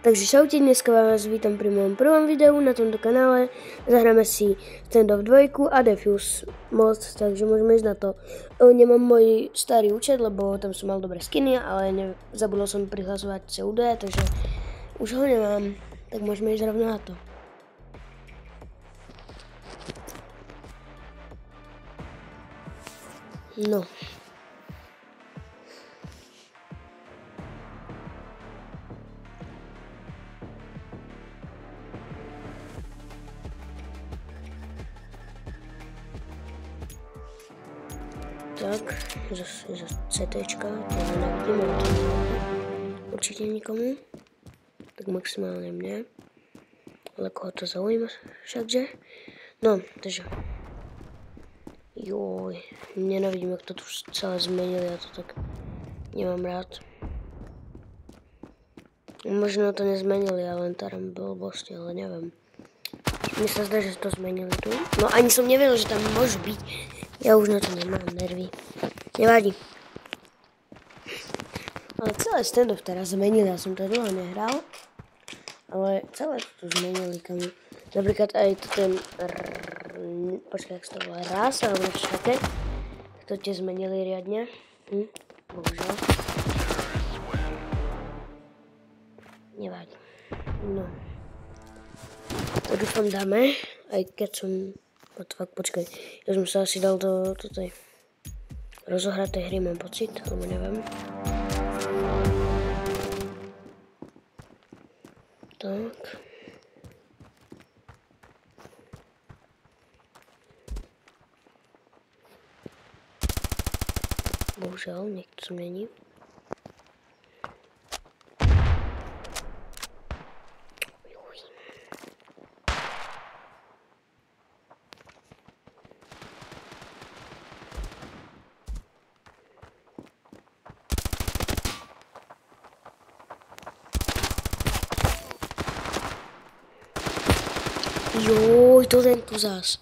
Takže čaute, dneska vás vítam pri mojom prvom videu na tomto kanále. Zahráme si Standoff 2 a Defuse mod, takže môžeme ísť na to. Nemám môj starý účet, lebo tam som mal dobré skiny, ale zabudol som prihlasovať CUD, takže už ho nemám. Tak môžeme ísť rovno na to. No. Tak, zase CTčka, to nevidím, ale to určite nikomu. Tak maximálne mne. Ale koho to zaujíma všakže. No, takže. Joj, nenávidím, jak to tu celé zmenili, ja to tak nemám rád. Možno to nezmenili, ale len taram blbosti, ale neviem. Mne sa zdá, že to zmenili tu. No ani som nevedel, že tam môžu byť. Ja už na to nemám nervy. Nevadí. Ale celé Standoff teraz zmenili, ja som to dlho nehral. Ale celé to zmenili, kamu. Napríklad aj to ten... Počkaj, jak sa to volá, raz, alebo niečo také. To tie zmenili riadne. Bohužiaľ. Nevadí. No. To dúfam dáme, aj keď som... Počkaj, ja som sa asi dal do tej rozohratej hry, mám pocit, alebo neviem. Tak. Bohužiaľ, niekto som není. Joj, to ten tu zás.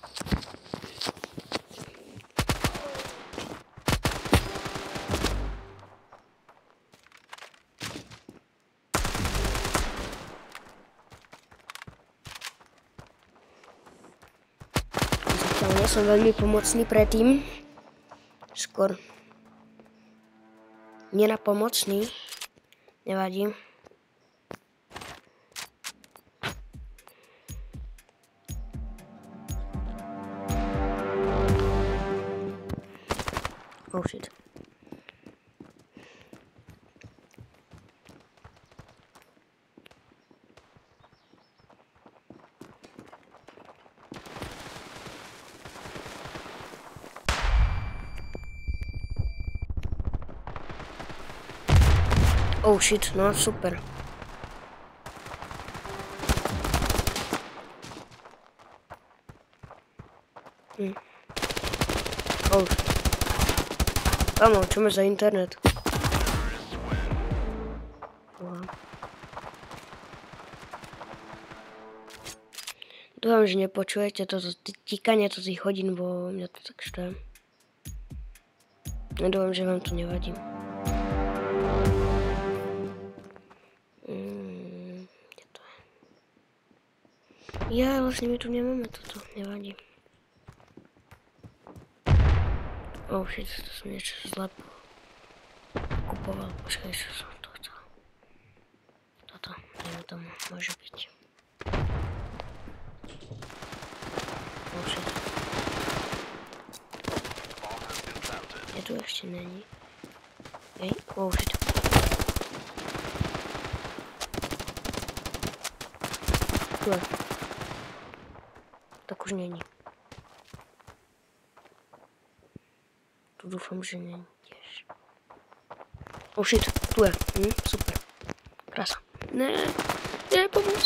Zatiaľ som veľmi pomocný predtým. Skôr nenapomocný. Nevadí. Oh shit. Oh shit, no super. Oh. Kamo, čo máš za internet? Wow. Dúfam, že nepočujete toto tikanie tých hodín, bo mňa to tak štve. Dúfam, že vám to nevadí. Kde to je? Ja, vlastne my tu nemáme toto, nevadí. Oh shit, to som niečo zle kupoval. Počkaj, čo som to chcel. Toto, neviem, to môže byť. Oh shit. Ja tu ešte není. Hej, oh shit. Tu je. Tak už není. Tu dúfam, že nie tiež. Oh shit, tu je. Super. Krása. Ne, pomoc.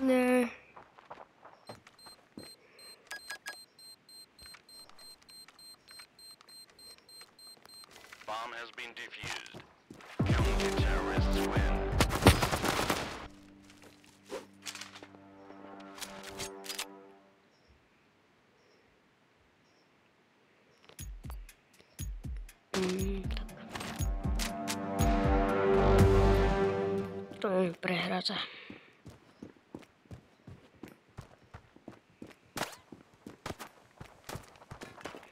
Ne. Bomb has been defused. Killing the terrorists win. Prehráte.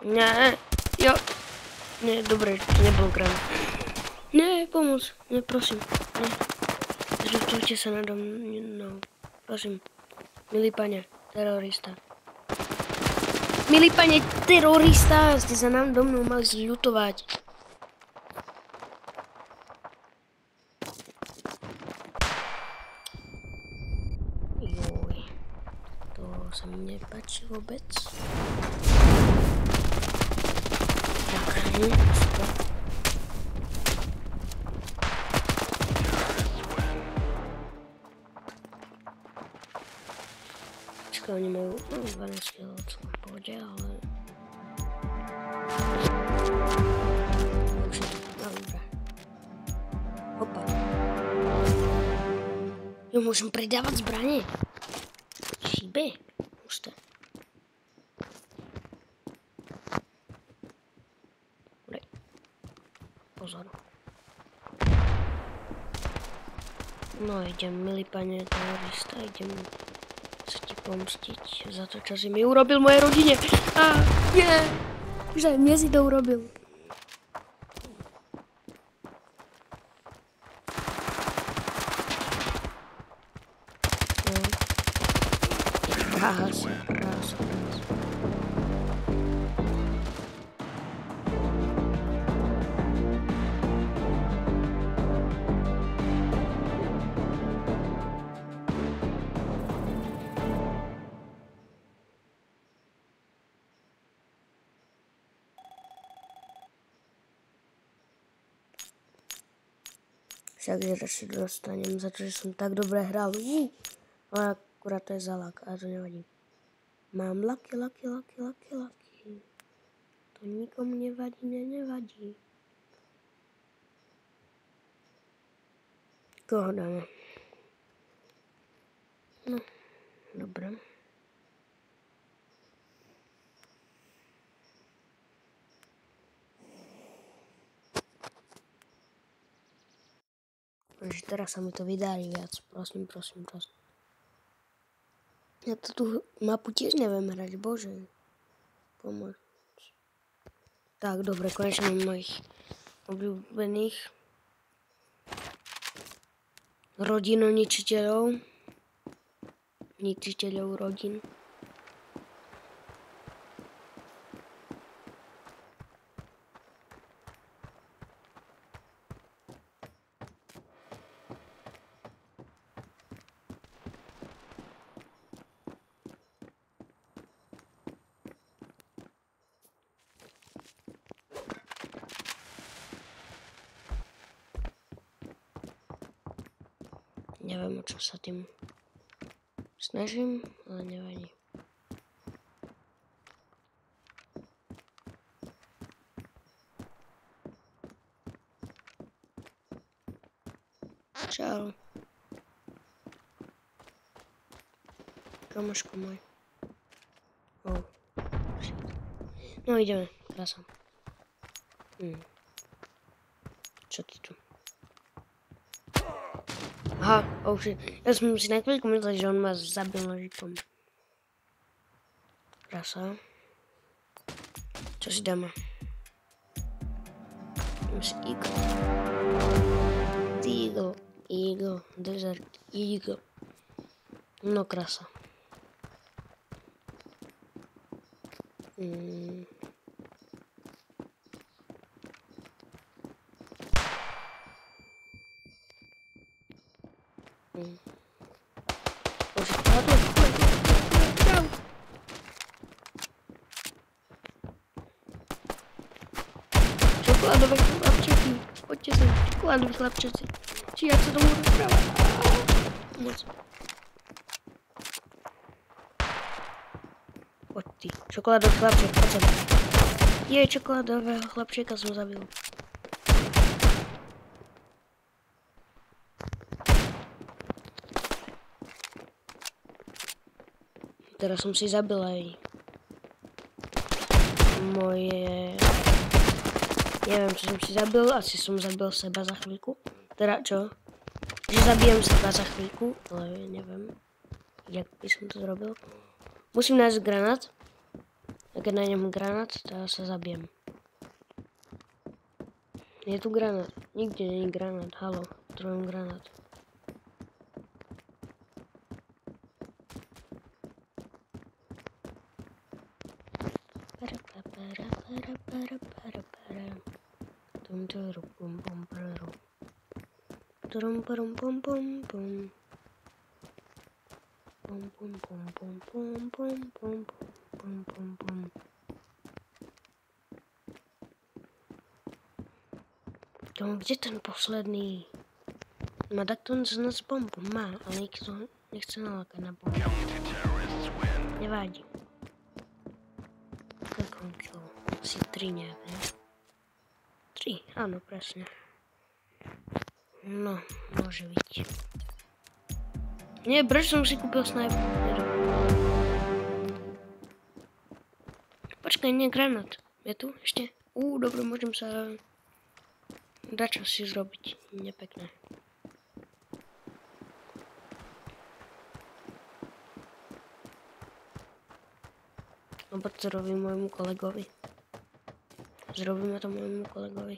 Ne, jo. Ne, dobré, to nebylo krám. Ne, pomoc. Ne, prosím. Ne. Zrustujte se nado mnou. Prosím. Milý pane, terorista. Milý pane, terorista, ste sa nám do mnou mali zľutovať. Joj, to sa mi nepáči vôbec. Tak, super. Oni majú 12 kg v pohode, ale... Už je to dobré. Opa. Jo, môžem pridávať zbranie. Šíbe. Už to. Pozor. No idem, milý pane terorista, idem sa ti pomstiť za to, čo si mi urobil mojej rodine. Á, nie, že mne si to urobil. Raz. Však radšej dostanem za to, že som tak dobre hral. Ale akurát to je za lak, a to nevadí. Mám laky. To nikomu nevadí. Koho dáme? No, dobré. Takže teraz sa mi to vydarí viac. Prosím. Ja to tu mapu tiež neviem hrať, bože. Pomôž. Tak, dobre, konečne mám mojich obľúbených rodinoničiteľov. Ničiteľov rodín. Neviem, o čo sa tým snažím, ale nevadí. Čau. Kamoško môj. Oh. No ideme, krása. Čo ty tu? Aha, oh shit. Ja som si na chvíľku myslel, že on ma zabil nožikom. Krása. Čo si dáme? Dám si Eagle. Desert Eagle. No krása. Čokoládové chlapčeky. Poďte sem, čokoládové chlapčeky. Či jak sa tomu rozpráva? Moc. Poď ty, čokoládový chlapček, poď sem. Jej, čokoládového chlapčeka som zabil. Teraz som si zabil aj moje... Neviem, čo som si zabil, asi som zabil seba za chvíľku. Teda čo? že zabijem seba za chvíľku, ale neviem, jak by som to zrobil. Musím nájsť granát. A keď nájdem granát, tak sa zabijem. Je tu granát. Nikde není granát. Halo, potrebujem granát. Kde ten posledný? Má takto z nás bombu, má, ale nikto nechce nalákať na bombu. Nevádí. Koľko kill? Asi 3 nejak, ne? 3, áno, presne. No, môže byť. Nie, prečo som si kúpil sniper? Počkaj, nie, granát. Je tu ešte? Dobre, môžem sa dať čo si zrobiť. Nepekné. Lebo to robím môjmu kolegovi. Zrobíme to môjmu kolegovi.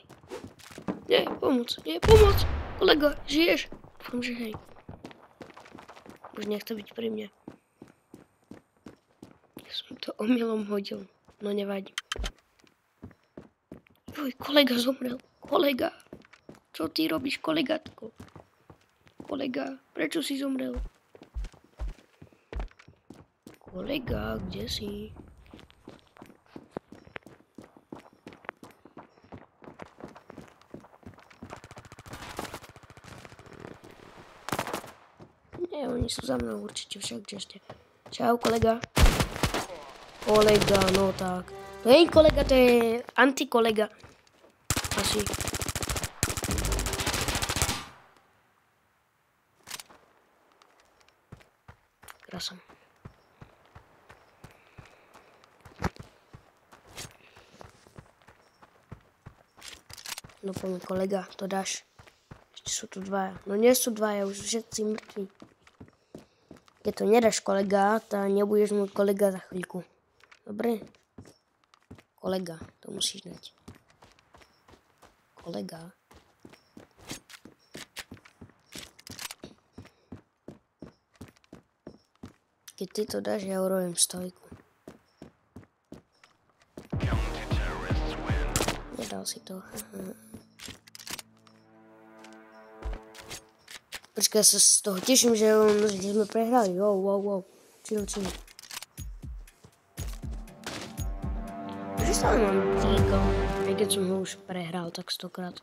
Nie, pomoc, kolega, žiješ? Dúfam, že hej. Už nechce byť pri mne. Ja som to omylom hodil, no nevadí. Joj, kolega zomrel. Kolega, čo ty robíš, kolegátko? Kolega, prečo si zomrel? Kolega, kde si? Nie, oni sú za mnou určite však, že ste. Čau, kolega. Kolega, no tak. To je kolega, to je antikolega. Asi. Krása. No poďme, kolega, to dáš. Ešte sú tu dvaja. No nie sú dvaja, už všetci mŕtvi. Keď to nedáš, kolega, tak nebudeš môj kolega za chvíľku. Dobre? Kolega, to musíš dať. Kolega. Keď ty to dáš, ja urobím stojku. Nedal si to. Počkaj, sa z toho teším, že sme prehrali. Wow. Chill. Prečo sa mám týko? Aj keď som ho už prehral tak 100-krát.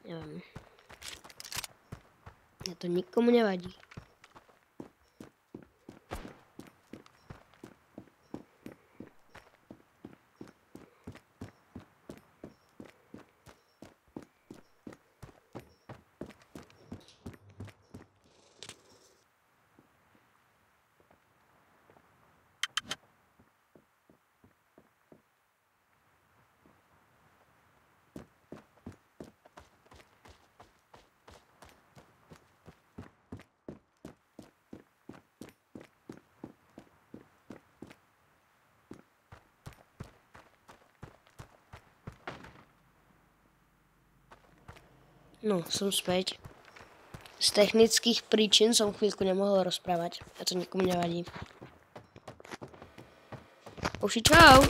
Neviem. Ja to nikomu nevadí. No, som späť. Z technických príčin som chvíľku nemohol rozprávať. A to nikomu nevadí. Uši, čau!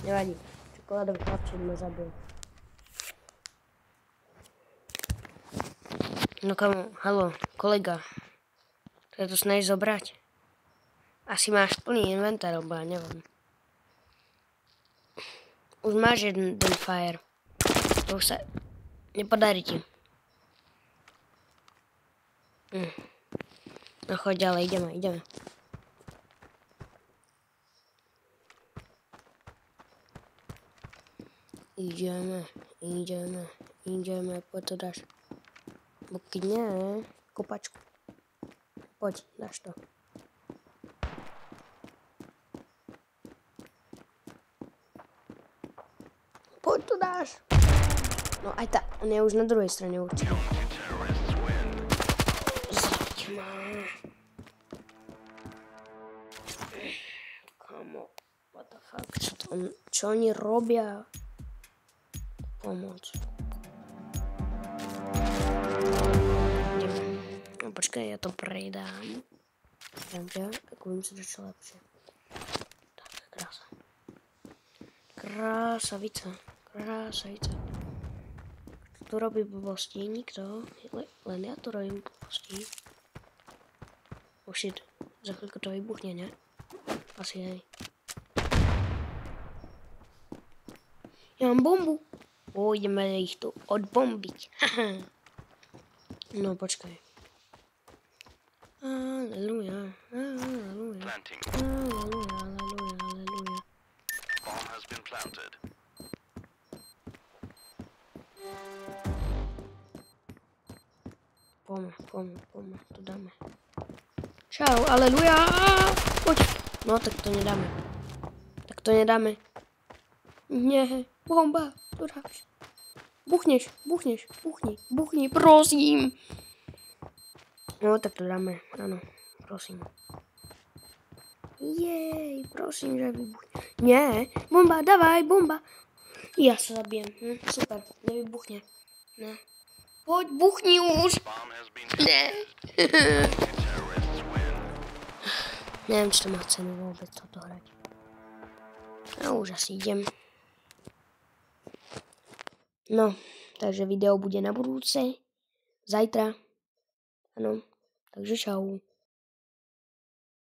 Nevadí. Čokoládový chlapček ma zabil. No kamo, halo, kolega. To to snažíš zobrať? Asi máš plný inventár, alebo ja neviem. Už máš jeden fire. To už sa nepodarí ti. No choď ďalej, ideme. Ideme, poď to dáš. Bo keď nie, kopačku. Poď, dáš to. Poď to dáš. No aj tá, on je už na druhej strane určite. Zaď ma. Kamo, what the fuck, čo oni robia? Pomoc. No počkaj, ja to prejdám. Tak budem si to čo lepšie. Tak, krása. Krásavica. Tu robí blbosti, nikto. Len ja tu robím blbosti. Oh shit, za chvíľku to vybuchne, ne? Asi hej. Ja mám bombu. Ideme ich tu odbombiť. No počkaj. Aleluja. Poďme, to dáme. Čau, aleluja. Poď. No tak to nedáme. Nie, bomba, to dáš. Buchni, prosím. No tak to dáme, áno, prosím. Jej, prosím, že vybuchne. Nie, bomba, dávaj, bomba. Ja sa zabijem, super, nevybuchne. Ne. Poď, buchni už. Ne. Neviem, či to má cenu vôbec toto hrať. No už asi idem. No, takže video bude na budúce. Zajtra. Áno, takže čau.